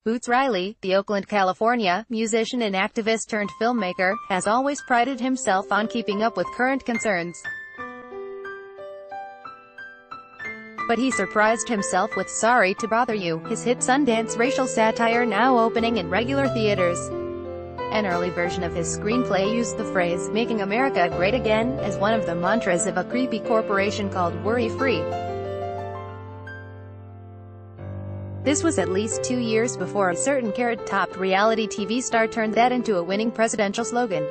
Boots Riley, the Oakland, California, musician and activist turned filmmaker, has always prided himself on keeping up with current concerns. But he surprised himself with Sorry to Bother You, his hit Sundance racial satire now opening in regular theaters. An early version of his screenplay used the phrase, "Making America Great Again," as one of the mantras of a creepy corporation called Worry Free. This was at least 2 years before a certain carrot-topped reality TV star turned that into a winning presidential slogan.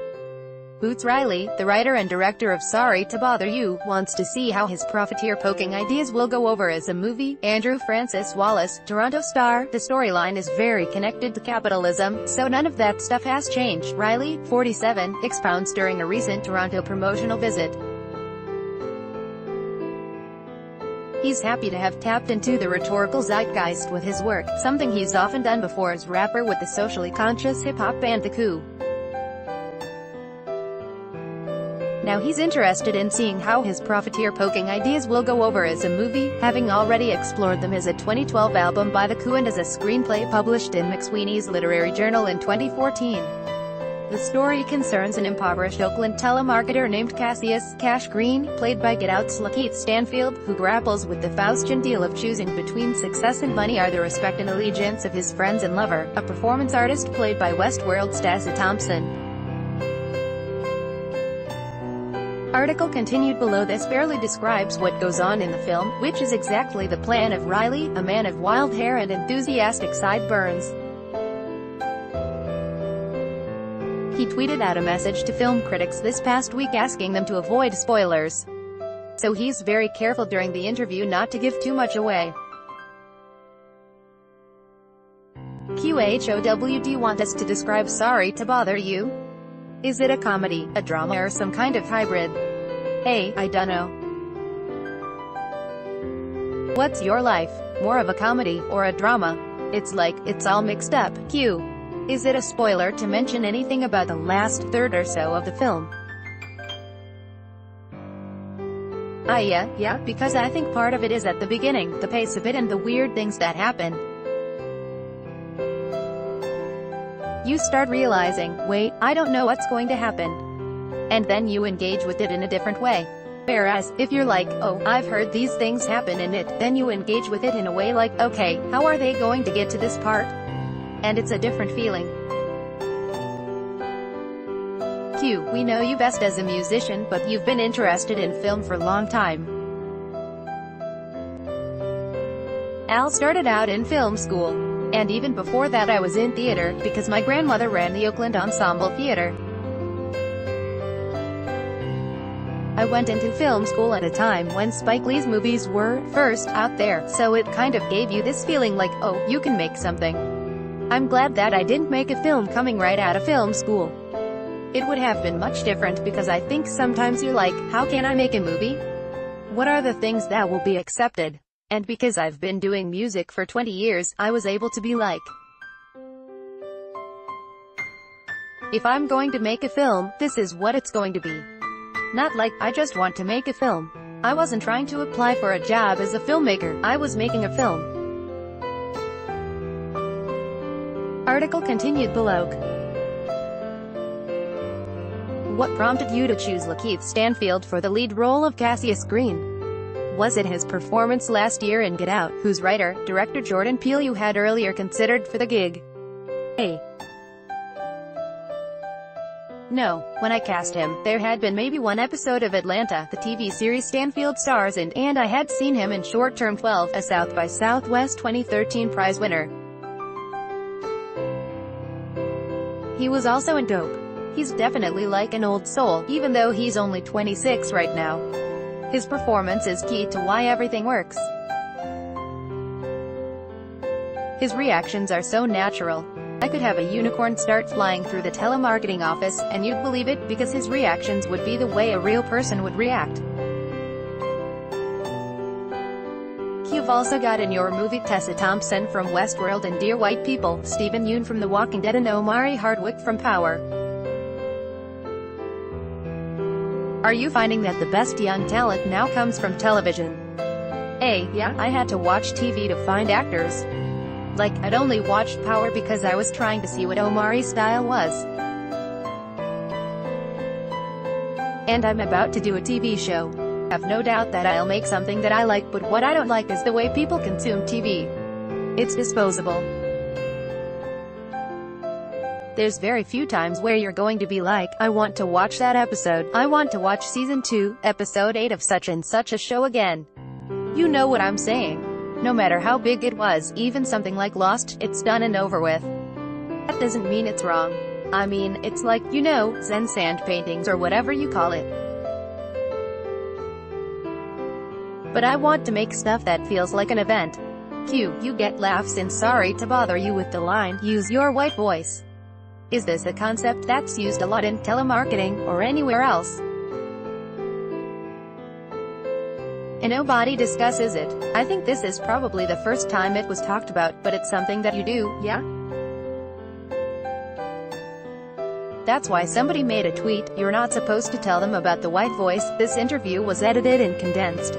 Boots Riley, the writer and director of Sorry to Bother You, wants to see how his profiteer-poking ideas will go over as a movie. Andrew Francis Wallace, Toronto Star, the storyline is very connected to capitalism, so none of that stuff has changed. Riley, 47, expounds during a recent Toronto promotional visit. He's happy to have tapped into the rhetorical zeitgeist with his work, something he's often done before as rapper with the socially conscious hip-hop band The Coup. Now he's interested in seeing how his profiteer-poking ideas will go over as a movie, having already explored them as a 2012 album by The Coup and as a screenplay published in McSweeney's Literary Journal in 2014. The story concerns an impoverished Oakland telemarketer named Cassius "Cash" Green, played by Get Out's Lakeith Stanfield, who grapples with the Faustian deal of choosing between success and money or the respect and allegiance of his friends and lover, a performance artist played by Westworld's Tessa Thompson. Article continued below. This barely describes what goes on in the film, which is exactly the plan of Riley, a man of wild hair and enthusiastic sideburns. He tweeted out a message to film critics this past week asking them to avoid spoilers. So he's very careful during the interview not to give too much away. QHOWD want us to describe Sorry to Bother You? Is it a comedy, a drama or some kind of hybrid? Hey, I dunno. What's your life? More of a comedy, or a drama? It's like, it's all mixed up. Q. Is it a spoiler to mention anything about the last third or so of the film? Yeah, because I think part of it is at the beginning, the pace of it and the weird things that happen. You start realizing, wait, I don't know what's going to happen. And then you engage with it in a different way. Whereas, if you're like, oh, I've heard these things happen in it, then you engage with it in a way like, okay, how are they going to get to this part? And it's a different feeling. Q. We know you best as a musician, but you've been interested in film for a long time. Al started out in film school. And even before that I was in theater, because my grandmother ran the Oakland Ensemble Theater. I went into film school at a time when Spike Lee's movies were first out there, so it kind of gave you this feeling like, oh, you can make something. I'm glad that I didn't make a film coming right out of film school. It would have been much different because I think sometimes you're like, how can I make a movie? What are the things that will be accepted? And because I've been doing music for 20 years, I was able to be like, if I'm going to make a film, this is what it's going to be. Not like, I just want to make a film. I wasn't trying to apply for a job as a filmmaker, I was making a film. Article continued below. What prompted you to choose Lakeith Stanfield for the lead role of Cassius Green? Was it his performance last year in Get Out, whose writer, director Jordan Peele you had earlier considered for the gig? A. No, when I cast him, there had been maybe one episode of Atlanta, the TV series Stanfield stars in, and I had seen him in Short Term 12, a South by Southwest 2013 prize winner. He was also in Dope. He's definitely like an old soul, even though he's only 26 right now. His performance is key to why everything works. His reactions are so natural. I could have a unicorn start flying through the telemarketing office, and you'd believe it, because his reactions would be the way a real person would react. You've also got in your movie Tessa Thompson from Westworld and Dear White People, Stephen Yeun from The Walking Dead and Omari Hardwick from Power. Are you finding that the best young talent now comes from television? A. Yeah, I had to watch TV to find actors. Like, I'd only watched Power because I was trying to see what Omari's style was. And I'm about to do a TV show. I have no doubt that I'll make something that I like, but what I don't like is the way people consume TV. It's disposable. There's very few times where you're going to be like, I want to watch that episode. I want to watch season 2, episode 8 of such and such a show again. You know what I'm saying. No matter how big it was, even something like Lost, it's done and over with. That doesn't mean it's wrong. I mean, it's like, you know, Zen sand paintings or whatever you call it. But I want to make stuff that feels like an event. You get laughs and sorry to bother you with the line, use your white voice. Is this a concept that's used a lot in telemarketing, or anywhere else? And nobody discusses it. I think this is probably the first time it was talked about, but it's something that you do, yeah? That's why somebody made a tweet, you're not supposed to tell them about the white voice. This interview was edited and condensed.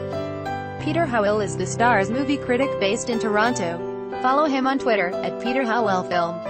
Peter Howell is the Star's movie critic based in Toronto. Follow him on Twitter, @PeterHowellFilm.